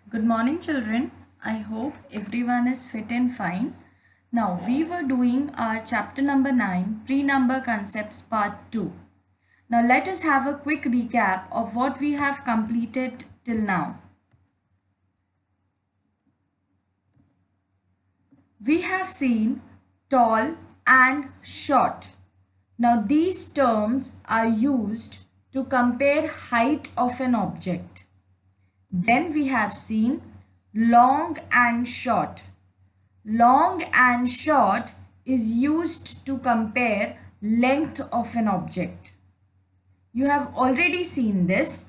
Good morning, children. I hope everyone is fit and fine. Now, we were doing our chapter number 9, Pre-Number Concepts Part 2. Now, let us have a quick recap of what we have completed till now. We have seen tall and short. Now, these terms are used to compare height of an object. Then we have seen long and short. Long and short is used to compare length of an object. You have already seen this.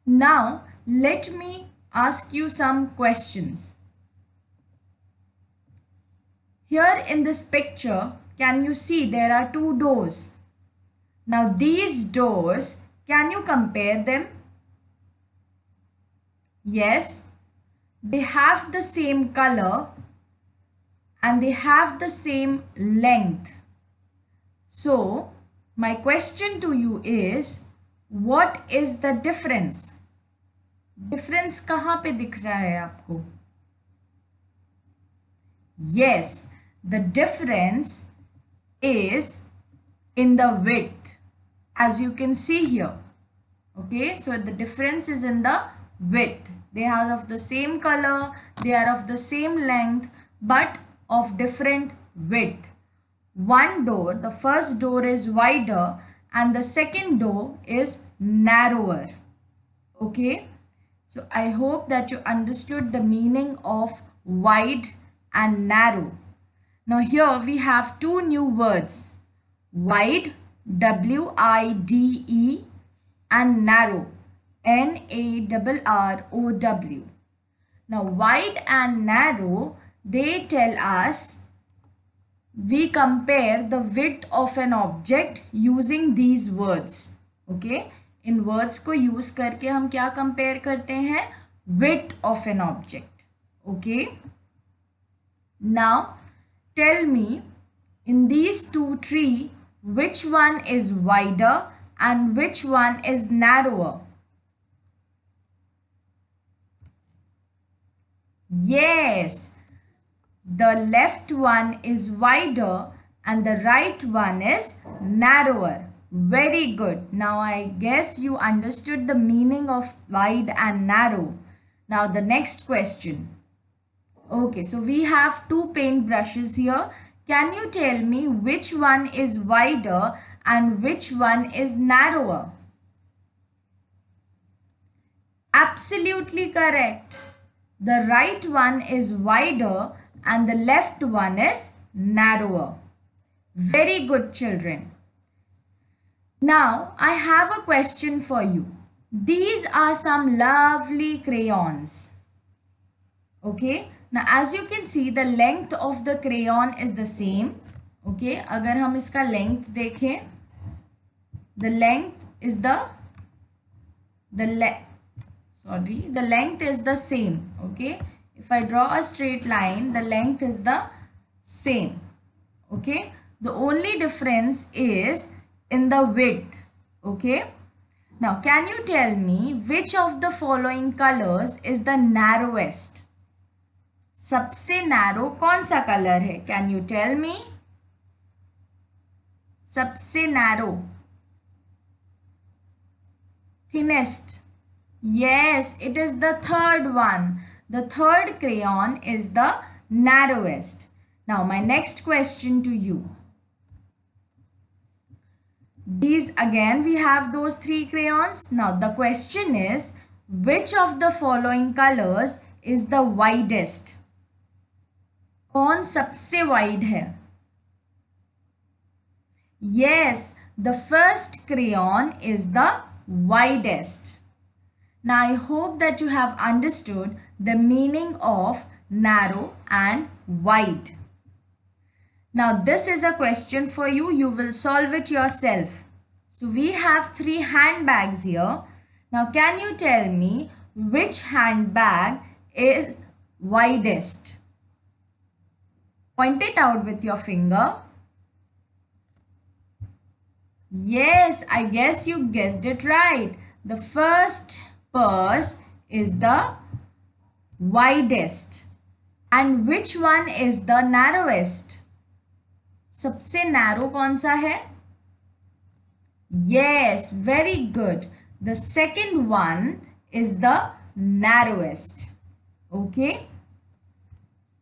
Now let me ask you some questions. Here in this picture, can you see there are two doors? Now these doors, can you compare them? Yes, they have the same color and they have the same length. So, my question to you is, what is the difference? Difference कहाँ पे दिख रहा है आपको? Yes, the difference is in the width, as you can see here. Okay, so the difference is in the width. They are of the same color, they are of the same length, but of different width. One door, the first door is wider and the second door is narrower. Okay, so I hope that you understood the meaning of wide and narrow. Now here we have two new words, wide, W-I-D-E, and narrow, N-A-R-R-O-W. Now wide and narrow, they tell us we compare the width of an object using these words. Okay, in words को use करके हम क्या compare करते हैं? Width of an object. Okay, now tell me, in these two trees, which one is wider and which one is narrower? Yes, the left one is wider and the right one is narrower. Very good. Now I guess you understood the meaning of wide and narrow. Now the next question. Okay, so we have two paint brushes here. Can you tell me which one is wider and which one is narrower? Absolutely correct. The right one is wider and the left one is narrower. Very good, children. Now I have a question for you. These are some lovely crayons. Okay, now as you can see, the length of the crayon is the same. Okay, अगर हम इसका length देखें, the length is the length is the same. Okay, if I draw a straight line, the length is the same. Okay, the only difference is in the width. Okay, now can you tell me which of the following colors is the narrowest? सबसे narrow कौन सा color है? Can you tell me? सबसे narrow, thinnest. Yes, it is the third one. The third crayon is the narrowest. Now my next question to you. These again we have those three crayons. Now the question is, which of the following colors is the widest? कौन सबसे wide है? Yes, the first crayon is the widest. Now I hope that you have understood the meaning of narrow and wide. Now this is a question for you. You will solve it yourself. So we have three handbags here. Now can you tell me which handbag is widest? Point it out with your finger. Yes, I guess you guessed it right. The first purse is the widest. And which one is the narrowest? सबसे narrow कौन सा है? Yes, very good. The second one is the narrowest. Okay.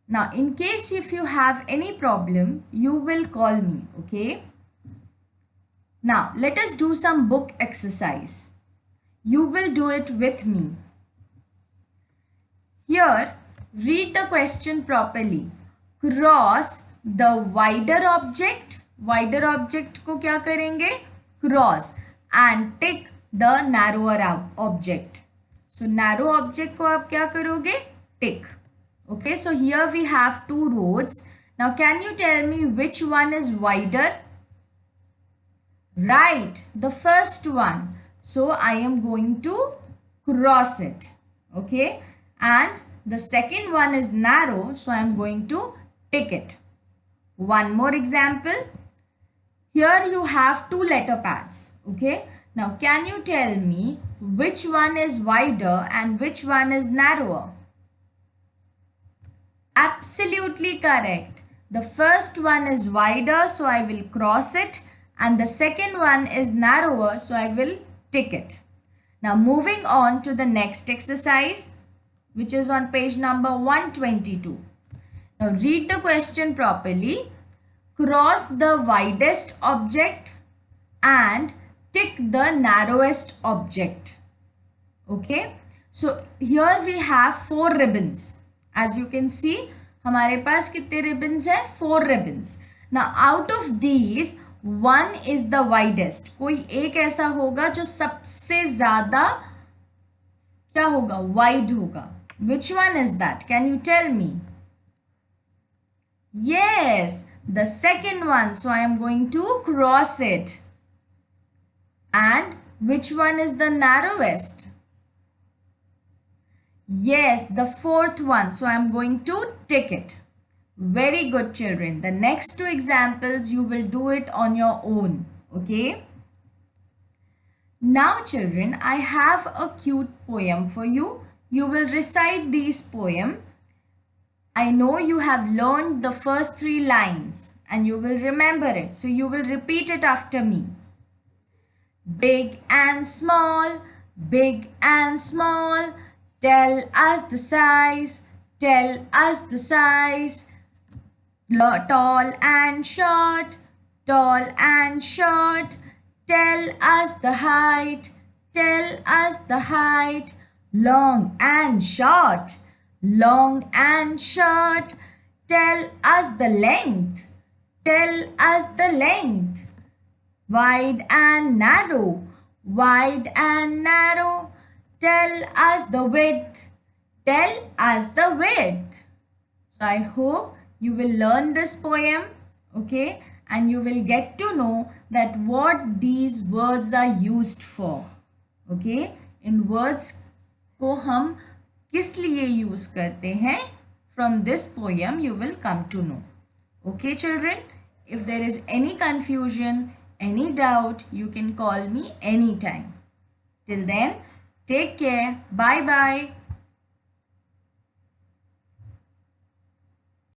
Now, in case if you have any problem, you will call me. Okay. Now, let us do some book exercise. You will do it with me. Here, read the question properly. Cross the wider object. Wider object को क्या करेंगे? Cross and tick the narrower object. So, narrow object को आप क्या करोगे? Tick. Okay, so here we have two roads. Now, can you tell me which one is wider? Right, the first one. So, I am going to cross it. Okay, and the second one is narrow. So, I am going to tick it. One more example. Here you have two letter pads. Okay, now can you tell me which one is wider and which one is narrower? Absolutely correct. The first one is wider, so I will cross it, and the second one is narrower, so I will tick it. Now moving on to the next exercise, which is on page number 122. Now read the question properly. Cross the widest object and tick the narrowest object. Okay, so here we have 4 ribbons. As you can see, हमारे पास कितने ribbons हैं? 4 ribbons. Now out of these, one is the widest. कोई एक ऐसा होगा जो सबसे ज़्यादा क्या होगा? Wide होगा. Which one is that? Can you tell me? Yes, the second one. So I am going to cross it. And which one is the narrowest? Yes, the fourth one. So I am going to tick it. Very good, children. The next 2 examples you will do it on your own. Okay. Now, children, I have a cute poem for you. You will recite these poem. I know you have learned the first 3 lines and you will remember it. So you will repeat it after me. Big and small, big and small. Tell us the size, tell us the size. Tall and short, tall and short. Tell us the height, tell us the height. Long and short, long and short. Tell us the length, tell us the length. Wide and narrow, wide and narrow. Tell us the width, tell us the width. So I hope you will learn this poem, okay, and you will get to know that what these words are used for, okay. In words को हम किस लिए use करते हैं? From this poem you will come to know. Okay, children, if there is any confusion, any doubt, you can call me anytime. Till then, take care. Bye bye.